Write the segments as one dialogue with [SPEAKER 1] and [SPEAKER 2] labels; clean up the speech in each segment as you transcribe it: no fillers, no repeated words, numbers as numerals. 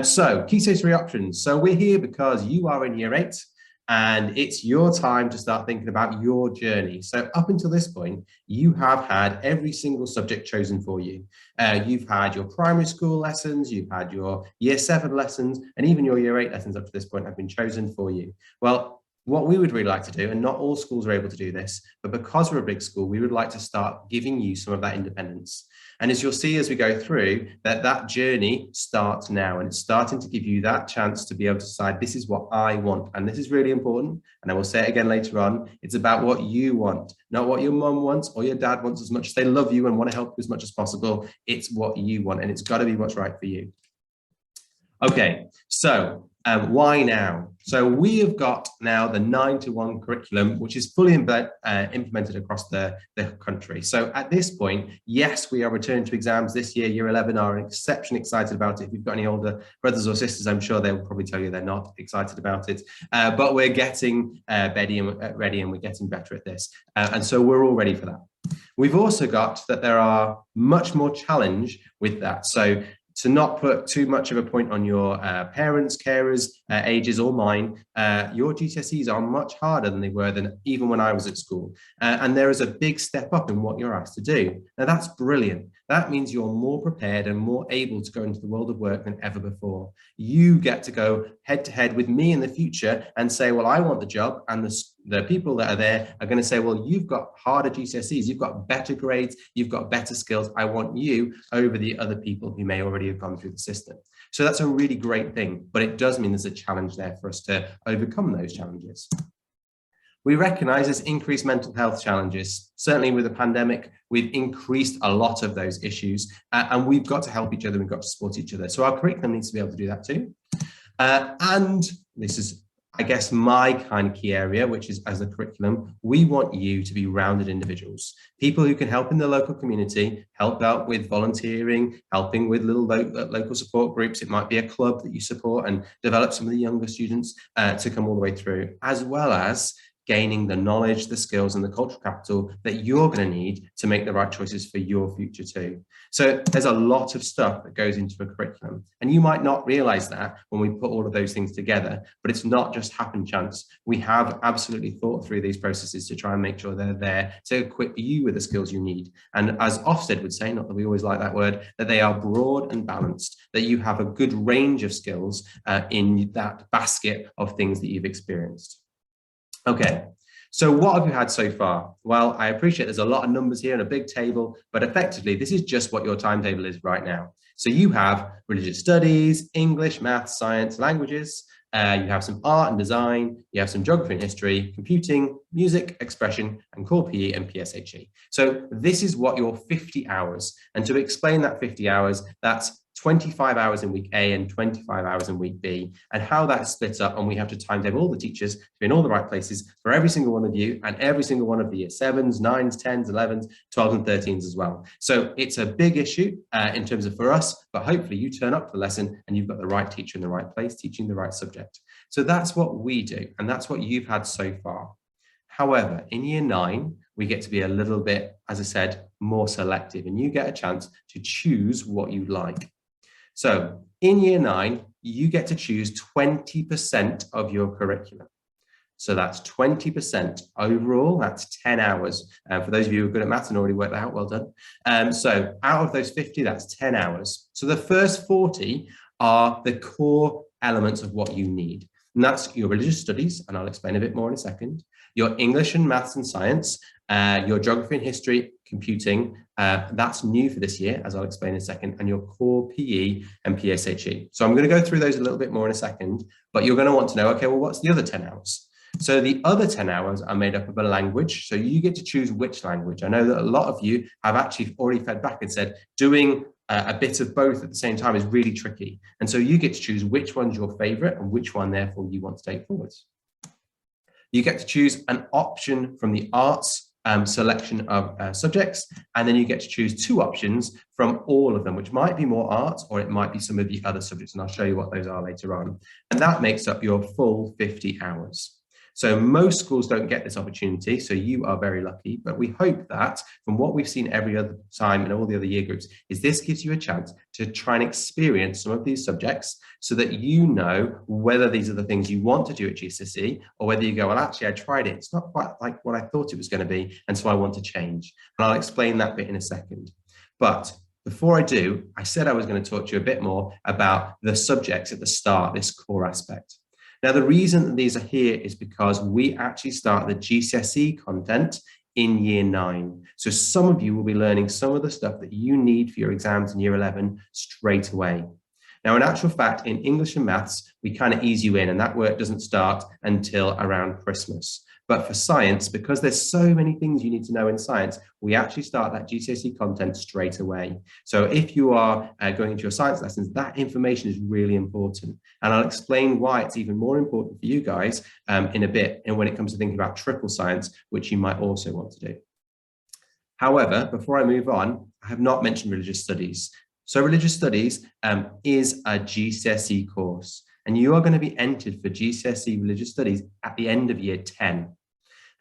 [SPEAKER 1] So KS3 Options. So we're here because you are in year 8 and it's your time to start thinking about your journey. So up until this point, you have had every single subject chosen for you. You've had your primary school lessons, you've had your year 7 lessons, and even your year 8 lessons up to this point have been chosen for you. Well, what we would really like to do, and not all schools are able to do this, but because we're a big school, we would like to start giving you some of that independence. And as you'll see as we go through, that journey starts now, and it's starting to give you that chance to be able to decide, this is what I want. And this is really important. And I will say it again later on. It's about what you want, not what your mum wants or your dad wants as much as they love you and want to help you as much as possible. It's what you want, and it's got to be what's right for you. Okay, so why now? So we have got now the 9-to-1 curriculum, which is fully implemented across the country. So at this point, yes, we are returning to exams this year. Year 11 are exceptionally excited about it. If you've got any older brothers or sisters, I'm sure they'll probably tell you they're not excited about it. But we're getting ready and we're getting better at this. And so we're all ready for that. We've also got that there are much more challenge with that. So to not put too much of a point on your parents, carers, ages or mine, your GCSEs are much harder than they were even when I was at school. And there is a big step up in what you're asked to do. Now that's brilliant. That means you're more prepared and more able to go into the world of work than ever before. You get to go head to head with me in the future and say, well, I want the job, and the people that are there are going to say, well, you've got harder GCSEs, you've got better grades, you've got better skills. I want you over the other people who may already have gone through the system. So that's a really great thing, but it does mean there's a challenge there for us to overcome those challenges. We recognize there's increased mental health challenges. Certainly with the pandemic, we've increased a lot of those issues, and we've got to help each other, we've got to support each other. So our curriculum needs to be able to do that too. And this is, I guess, my kind of key area, which is as a curriculum, we want you to be rounded individuals, people who can help in the local community, help out with volunteering, helping with little local support groups. It might be a club that you support and develop some of the younger students to come all the way through, as well as gaining the knowledge, the skills, and the cultural capital that you're going to need to make the right choices for your future too. So there's a lot of stuff that goes into a curriculum, and you might not realize that when we put all of those things together, but it's not just happen chance. We have absolutely thought through these processes to try and make sure they're there to equip you with the skills you need. And as Ofsted would say, not that we always like that word, that they are broad and balanced, that you have a good range of skills in that basket of things that you've experienced. Okay, so what have you had so far? Well, I appreciate there's a lot of numbers here and a big table, but effectively, this is just what your timetable is right now. So you have religious studies, English, maths, science, languages, you have some art and design, you have some geography and history, computing, music, expression, and core PE and PSHE. So this is what your 50 hours. And to explain that 50 hours, that's 25 hours in week A and 25 hours in week B, and how that's split up. And we have to timetable all the teachers to be in all the right places for every single one of you and every single one of the year 7s, 9s, 10s, 11s, 12s, and 13s as well. So it's a big issue in terms of for us, but hopefully you turn up to the lesson and you've got the right teacher in the right place teaching the right subject. So that's what we do, and that's what you've had so far. However, in year 9, we get to be a little bit, as I said, more selective, and you get a chance to choose what you like. So in year 9, you get to choose 20% of your curriculum. So that's 20% overall, that's 10 hours. For those of you who are good at maths and already worked that out, well done. So out of those 50, that's 10 hours. So the first 40 are the core elements of what you need. And that's your religious studies, and I'll explain a bit more in a second, your English and maths and science, your geography and history, computing, that's new for this year, as I'll explain in a second, and your core PE and PSHE. So I'm going to go through those a little bit more in a second, but you're going to want to know, okay, well, what's the other 10 hours? So the other 10 hours are made up of a language. So you get to choose which language. I know that a lot of you have actually already fed back and said doing a bit of both at the same time is really tricky. And so you get to choose which one's your favorite and which one, therefore, you want to take forwards. You get to choose an option from the arts selection of subjects, and then you get to choose 2 options from all of them, which might be more art or it might be some of the other subjects, and I'll show you what those are later on. And that makes up your full 50 hours. So most schools don't get this opportunity, so you are very lucky, but we hope that from what we've seen every other time in all the other year groups, is this gives you a chance to try and experience some of these subjects so that you know whether these are the things you want to do at GCSE or whether you go, well, actually, I tried it. It's not quite like what I thought it was going to be, and so I want to change. And I'll explain that bit in a second. But before I do, I said I was going to talk to you a bit more about the subjects at the start, this core aspect. Now, the reason that these are here is because we actually start the GCSE content in year 9. So some of you will be learning some of the stuff that you need for your exams in year 11 straight away. Now, in actual fact, in English and maths, we kind of ease you in, and that work doesn't start until around Christmas. But for science, because there's so many things you need to know in science, we actually start that GCSE content straight away. So if you are going into your science lessons, that information is really important. And I'll explain why it's even more important for you guys in a bit, and when it comes to thinking about triple science, which you might also want to do. However, before I move on, I have not mentioned religious studies. So religious studies is a GCSE course, and you are going to be entered for GCSE religious studies at the end of year 10.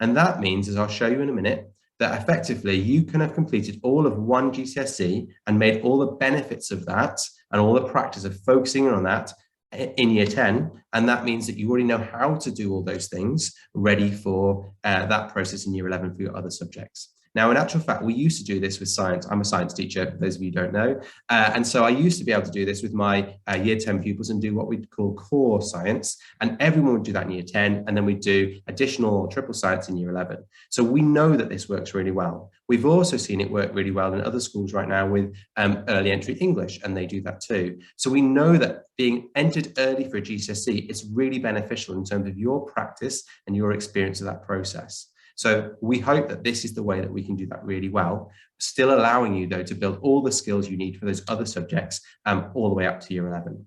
[SPEAKER 1] And that means, as I'll show you in a minute, that effectively you can have completed all of one GCSE and made all the benefits of that and all the practice of focusing on that in year 10. And that means that you already know how to do all those things ready for that process in year 11 for your other subjects. Now, in actual fact, we used to do this with science. I'm a science teacher, for those of you who don't know. And so I used to be able to do this with my year 10 pupils and do what we'd call core science. And everyone would do that in year 10. And then we'd do additional triple science in year 11. So we know that this works really well. We've also seen it work really well in other schools right now with early entry English, and they do that too. So we know that being entered early for a GCSE is really beneficial in terms of your practice and your experience of that process. So we hope that this is the way that we can do that really well, still allowing you, though, to build all the skills you need for those other subjects all the way up to year 11.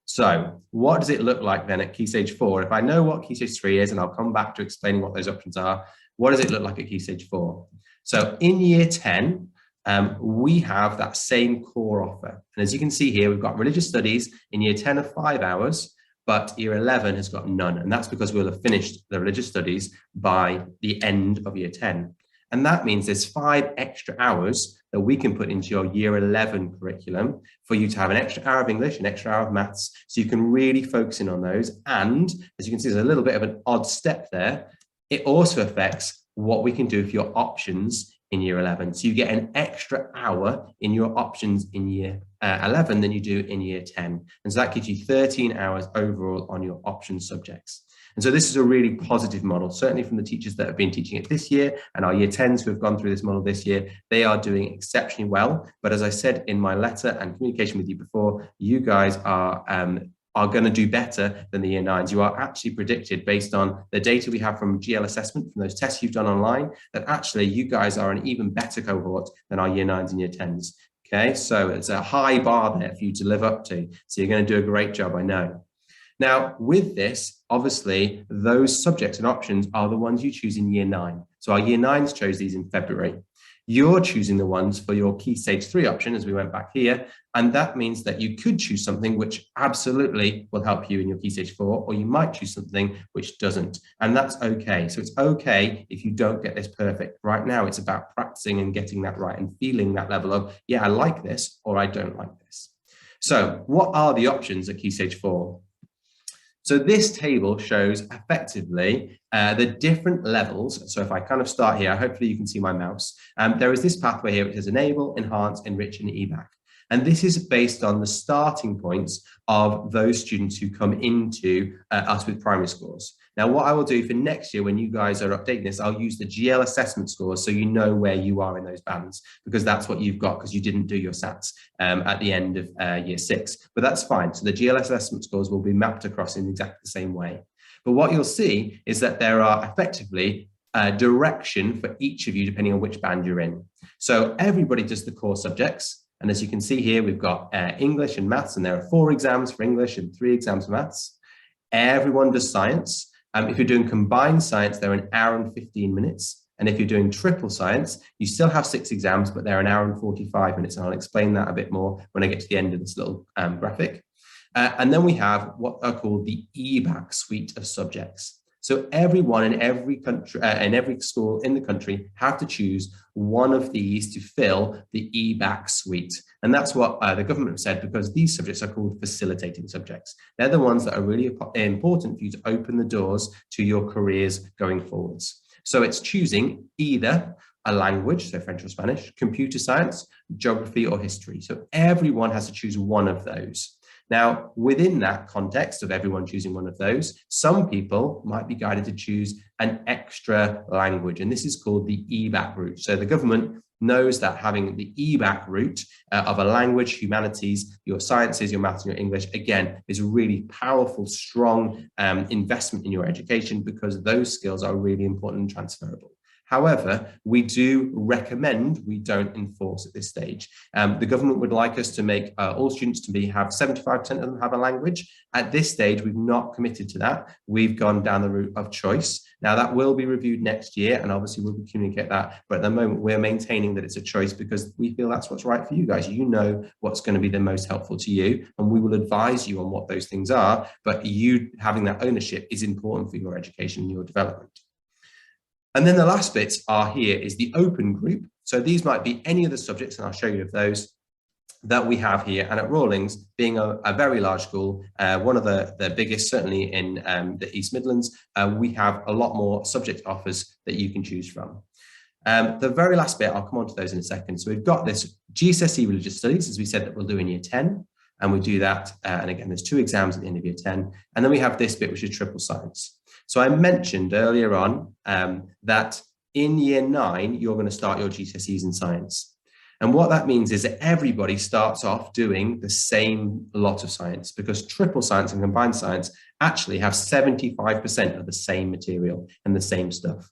[SPEAKER 1] So what does it look like then at Key Stage 4? If I know what Key Stage 3 is, and I'll come back to explaining what those options are, what does it look like at Key Stage 4? So in year 10, we have that same core offer. And as you can see here, we've got religious studies in year 10 of 5 hours, but year 11 has got none. And that's because we'll have finished the religious studies by the end of year 10. And that means there's 5 extra hours that we can put into your year 11 curriculum for you to have an extra hour of English, an extra hour of maths, so you can really focus in on those. And as you can see, there's a little bit of an odd step there. It also affects what we can do for your options in year 11. So you get an extra hour in your options in year 11 than you do in year 10. And so that gives you 13 hours overall on your option subjects. And so this is a really positive model, certainly from the teachers that have been teaching it this year and our year 10s who have gone through this model this year. They are doing exceptionally well. But as I said in my letter and communication with you before, you guys are going to do better than the year 9s. You are actually predicted based on the data we have from GL assessment, from those tests you've done online, that actually you guys are an even better cohort than our year 9s and year 10s. Okay, so it's a high bar there for you to live up to. So you're going to do a great job, I know. Now, with this, obviously, those subjects and options are the ones you choose in year 9. So our year 9s chose these in February. You're choosing the ones for your Key Stage 3 option, as we went back here, and that means that you could choose something which absolutely will help you in your Key Stage 4, or you might choose something which doesn't, and that's okay. So it's okay if you don't get this perfect. Right now, it's about practicing and getting that right and feeling that level of, yeah, I like this, or I don't like this. So what are the options at Key Stage 4? So this table shows effectively the different levels. So if I kind of start here, hopefully you can see my mouse. There is this pathway here which says enable, enhance, enrich, and EBAC. And this is based on the starting points of those students who come into us with primary scores. Now, what I will do for next year, when you guys are updating this, I'll use the GL assessment scores so you know where you are in those bands, because that's what you've got because you didn't do your SATs at the end of year 6. But that's fine. So the GL assessment scores will be mapped across in exactly the same way. But what you'll see is that there are effectively direction for each of you depending on which band you're in. So everybody does the core subjects. And as you can see here, we've got English and maths, and there are 4 exams for English and 3 exams for maths. Everyone does science. If you're doing combined science, they're 1 hour and 15 minutes. And if you're doing triple science, you still have 6 exams, but they're 1 hour and 45 minutes. And I'll explain that a bit more when I get to the end of this little graphic. And then we have what are called the EBAC suite of subjects. So everyone in every country, in every school in the country have to choose one of these to fill the EBAC suite. And that's what the government said, because these subjects are called facilitating subjects. They're the ones that are really important for you to open the doors to your careers going forwards. So it's choosing either a language, so French or Spanish, computer science, geography, or history. So everyone has to choose one of those. Now, within that context of everyone choosing one of those, some people might be guided to choose an extra language, and this is called the EBAC route. So the government knows that having the EBAC route of a language, humanities, your sciences, your maths, and your English, again, is a really powerful, strong investment in your education, because those skills are really important and transferable. However, we do recommend, we don't enforce at this stage. The government would like us to make all students to have 75% of them have a language. At this stage, we've not committed to that. We've gone down the route of choice. Now that will be reviewed next year, and obviously we'll communicate that. But at the moment, we're maintaining that it's a choice because we feel that's what's right for you guys. You know what's going to be the most helpful to you, and we will advise you on what those things are. But you having that ownership is important for your education and your development. And then the last bits are here is the open group. So these might be any of the subjects, and I'll show you of those that we have here. And at Rawlins, being a very large school, one of the biggest, certainly in the East Midlands, we have a lot more subject offers that you can choose from. The very last bit, I'll come on to those in a second. So we've got this GCSE Religious Studies, as we said, that we'll do in year 10. And we do that, and again, there's 2 exams at the end of year 10. And then we have this bit, which is triple science. So I mentioned earlier on that in year 9, you're going to start your GCSEs in science. And what that means is that everybody starts off doing the same lot of science, because triple science and combined science actually have 75% of the same material and the same stuff.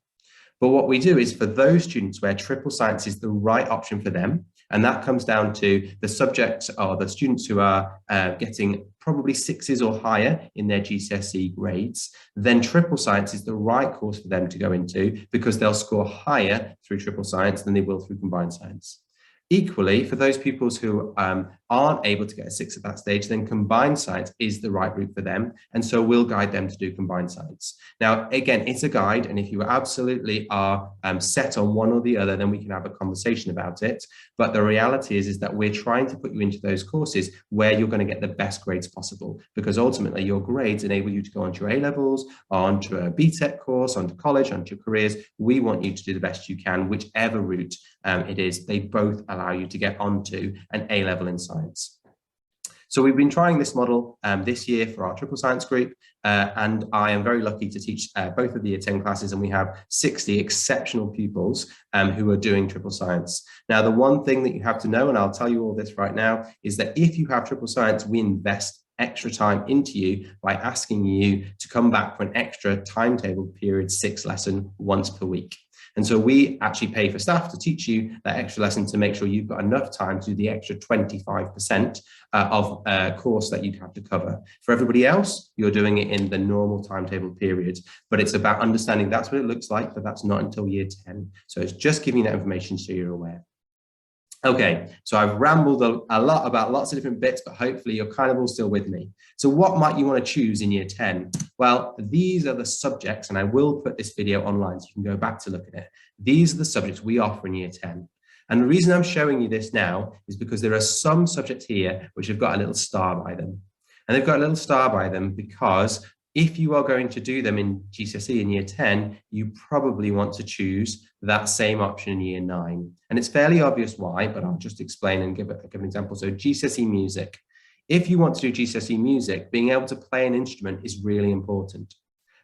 [SPEAKER 1] But what we do is for those students where triple science is the right option for them, and that comes down to the subjects or the students who are getting probably 6s or higher in their GCSE grades, then triple science is the right course for them to go into, because they'll score higher through triple science than they will through combined science. Equally, for those pupils who aren't able to get a 6 at that stage, then combined science is the right route for them. And so we'll guide them to do combined science. Now, again, it's a guide. And if you absolutely are set on one or the other, then we can have a conversation about it. But the reality is that we're trying to put you into those courses where you're going to get the best grades possible, because ultimately your grades enable you to go onto your A-levels, onto a BTEC course, onto college, onto your careers. We want you to do the best you can, whichever route it is. They both allow you to get onto an A-level in science. So we've been trying this model this year for our triple science group, and I am very lucky to teach both of the year 10 classes, and we have 60 exceptional pupils who are doing triple science. Now, the one thing that you have to know, and I'll tell you all this right now, is that if you have triple science, we invest extra time into you by asking you to come back for an extra timetable period 6 lesson once per week. And so we actually pay for staff to teach you that extra lesson to make sure you've got enough time to do the extra 25% of a course that you'd have to cover. For everybody else, you're doing it in the normal timetable period, but it's about understanding that's what it looks like, but that's not until year 10. So it's just giving that information so you're aware. Okay, so I've rambled a lot about lots of different bits, but hopefully you're kind of all still with me. So what might you want to choose in year 10? Well, these are the subjects, and I will put this video online so you can go back to look at it. These are the subjects we offer in year 10. And the reason I'm showing you this now is because there are some subjects here which have got a little star by them. And they've got a little star by them because if you are going to do them in GCSE in year 10, you probably want to choose that same option in year 9. And it's fairly obvious why, but I'll just explain and give an example. So GCSE music. If you want to do GCSE music, being able to play an instrument is really important.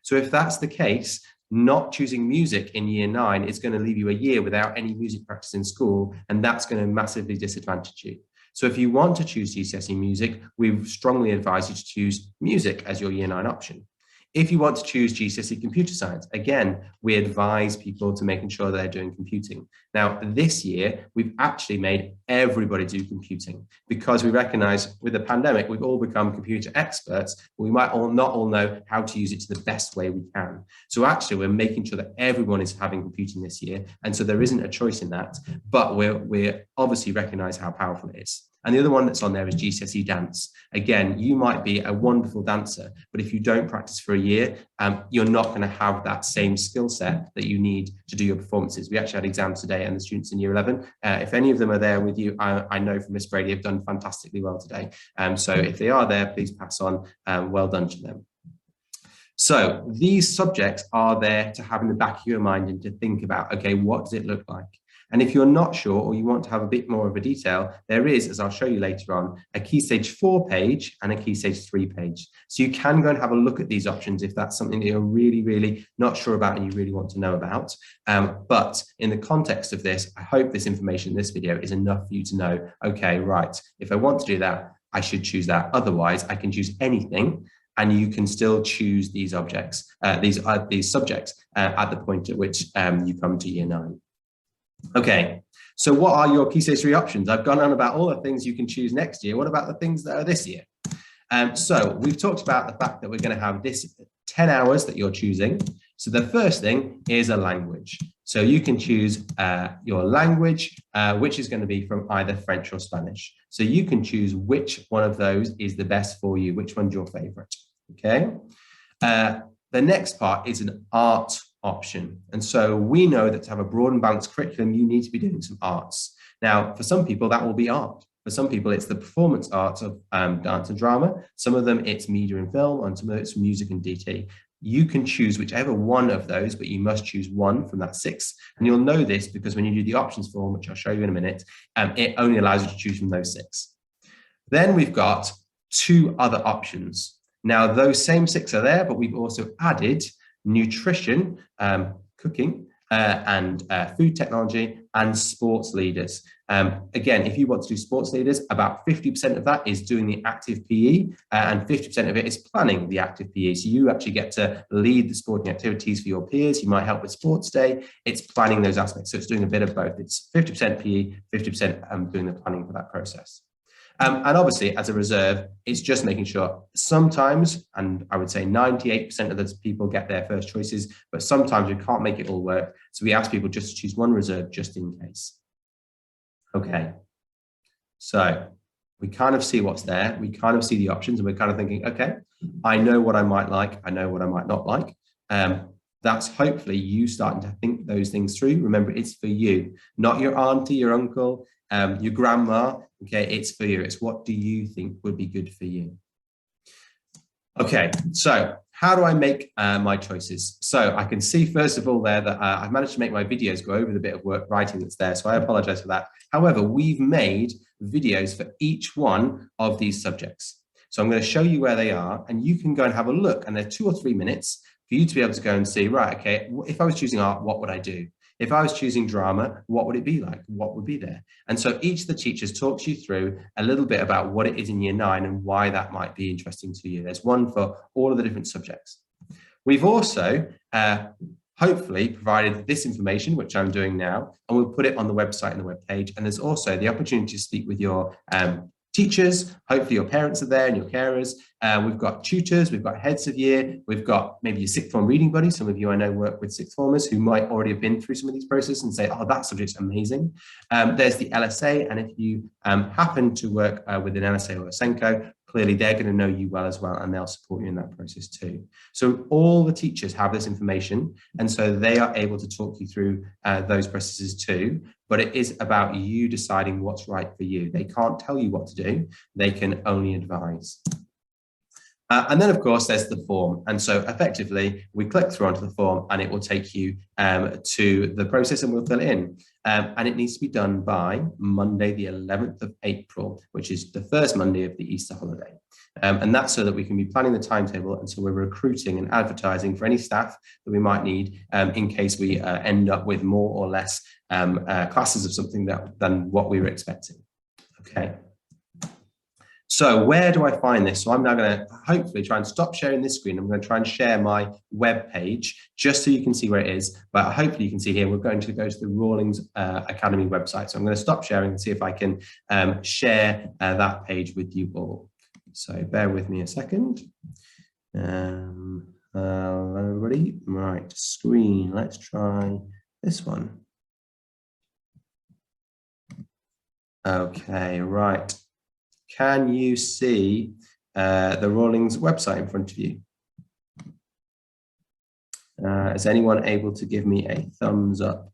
[SPEAKER 1] So if that's the case, not choosing music in year 9 is going to leave you a year without any music practice in school, and that's going to massively disadvantage you. So if you want to choose GCSE music, we strongly advise you to choose music as your year 9 option. If you want to choose GCSE computer science, again, we advise people to making sure they're doing computing. Now, this year, we've actually made everybody do computing because we recognize with the pandemic, we've all become computer experts, but we might not all know how to use it to the best way we can. So actually, we're making sure that everyone is having computing this year. And so there isn't a choice in that, but we obviously recognize how powerful it is. And the other one that's on there is GCSE dance. Again, you might be a wonderful dancer, but if you don't practice for a year, you're not going to have that same skill set that you need to do your performances. We actually had exams today, and the students in year 11, if any of them are there with you, I know from Miss Brady have done fantastically well today. So if they are there, please pass on well done to them. So these subjects are there to have in the back of your mind and to think about, okay, what does it look like? And if you're not sure, or you want to have a bit more of a detail, there is, as I'll show you later on, a Key Stage 4 page and a Key Stage 3 page. So you can go and have a look at these options if that's something that you're really, really not sure about and you really want to know about. But in the context of this, I hope this information in this video is enough for you to know, okay, right, if I want to do that, I should choose that. Otherwise, I can choose anything, and you can still choose these objects, these subjects at the point at which you come to year 9. Okay, so what are your Key Stage 3 options? I've gone on about all the things you can choose next year. What about the things that are this year? So we've talked about the fact that we're going to have this 10 hours that you're choosing. So the first thing is a language. So you can choose your language, which is going to be from either French or Spanish. So you can choose which one of those is the best for you, which one's your favorite, okay? The next part is an art option. And so we know that to have a broad and balanced curriculum, you need to be doing some arts. Now, for some people, that will be art. For some people, it's the performance arts of dance and drama. Some of them, it's media and film, and some of it's music and DT. You can choose whichever one of those, but you must choose one from that 6. And you'll know this because when you do the options form, which I'll show you in a minute, it only allows you to choose from those 6. Then we've got 2 other options. Now, those same 6 are there, but we've also added nutrition, cooking, and food technology, and sports leaders. Again, if you want to do sports leaders, about 50% of that is doing the active PE, and 50% of it is planning the active PE. So you actually get to lead the sporting activities for your peers. You might help with sports day. It's planning those aspects. So it's doing a bit of both. It's 50% PE, 50% doing the planning for that process. And obviously, as a reserve, it's just making sure sometimes, and I would say 98% of those people get their first choices, but sometimes we can't make it all work. So we ask people just to choose one reserve just in case. Okay, so we kind of see what's there. We kind of see the options, and we're kind of thinking, okay, I know what I might like. I know what I might not like. That's hopefully you starting to think those things through. Remember, it's for you, not your auntie, your uncle, your grandma. Okay, it's for you. It's what do you think would be good for you? Okay, so how do I make my choices? So I can see, first of all, there that I've managed to make my videos go over the bit of work writing that's there. So I apologize for that. However, we've made videos for each one of these subjects. So I'm going to show you where they are, and you can go and have a look. And they're 2 or 3 minutes for you to be able to go and see, right, okay, if I was choosing art, what would I do? If I was choosing drama, what would it be like? What would be there? And so each of the teachers talks you through a little bit about what it is in year 9 and why that might be interesting to you. There's one for all of the different subjects. We've also hopefully provided this information, which I'm doing now, and we'll put it on the website and the webpage. And there's also the opportunity to speak with your teachers. Hopefully your parents are there and your carers. We've got tutors, we've got heads of year, we've got maybe a sixth form reading buddy. Some of you I know work with sixth formers who might already have been through some of these processes and say, oh, that subject's amazing. There's the LSA, and if you happen to work with an LSA or a SENCO, clearly they're going to know you well as well, and they'll support you in that process too. So all the teachers have this information, and so they are able to talk you through those processes too. But it is about you deciding what's right for you. They can't tell you what to do. They can only advise. And then, of course, there's the form. And so effectively, we click through onto the form and it will take you to the process and we'll fill it in. And it needs to be done by Monday, the 11th of April, which is the first Monday of the Easter holiday. And that's so that we can be planning the timetable. And so we're recruiting and advertising for any staff that we might need in case we end up with more or less classes of something than what we were expecting. Okay. So where do I find this? So I'm now going to hopefully try and stop sharing this screen. I'm going to try and share my web page just so you can see where it is. But hopefully you can see here, we're going to go to the Rawlins Academy website. So I'm going to stop sharing and see if I can share that page with you all. So bear with me a second. Hello, everybody. Right, screen. Let's try this one. Okay, right. Can you see the Rawlins website in front of you? Is anyone able to give me a thumbs up?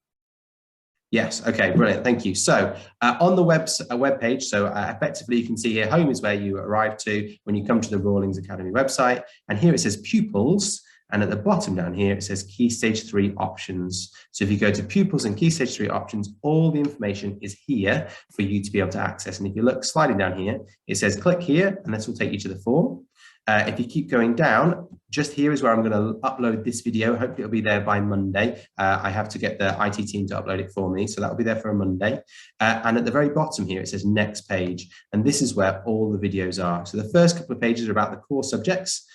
[SPEAKER 1] Yes, okay, brilliant, thank you. So on the web page, so effectively you can see here, home is where you arrive to when you come to the Rawlins Academy website. And here it says pupils. And at the bottom down here, it says Key Stage 3 options. So if you go to pupils and Key Stage 3 options, all the information is here for you to be able to access. And if you look sliding down here, it says click here, and this will take you to the form. If you keep going down, just here is where I'm going to upload this video. Hopefully it'll be there by Monday. I have to get the IT team to upload it for me, so that'll be there for a Monday. And at the very bottom here, it says next page. And this is where all the videos are. So the first couple of pages are about the core subjects,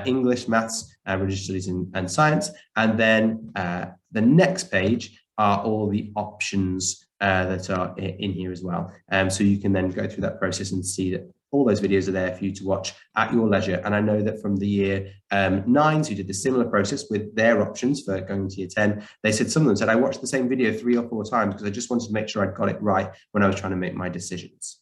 [SPEAKER 1] English, maths, religious studies and science. And then the next page are all the options that are in here as well. So you can then go through that process and see that all those videos are there for you to watch at your leisure. And I know that from the year 9s who did the similar process with their options for going to year 10, they said, some of them said, I watched the same video 3 or 4 times because I just wanted to make sure I'd got it right when I was trying to make my decisions.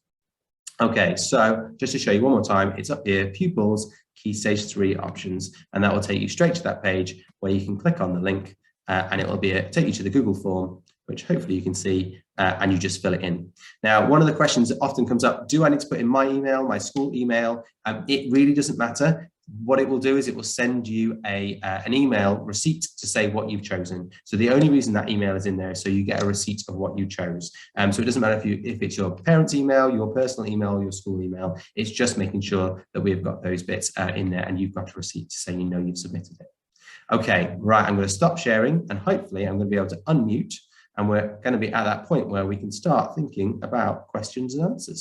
[SPEAKER 1] Okay, so just to show you one more time, it's up here, pupils, Key Stage 3 options, and that will take you straight to that page where you can click on the link and it will take you to the Google form, which hopefully you can see, and you just fill it in. Now, one of the questions that often comes up, do I need to put in my email, my school email? It really doesn't matter. What it will do is it will send you an email receipt to say what you've chosen. So the only reason that email is in there is so you get a receipt of what you chose. So it doesn't matter if it's your parents' email, your personal email, or your school email. It's just making sure that we've got those bits in there and you've got a receipt to say you know you've submitted it. Okay, right, I'm going to stop sharing and hopefully I'm going to be able to unmute. And we're going to be at that point where we can start thinking about questions and answers.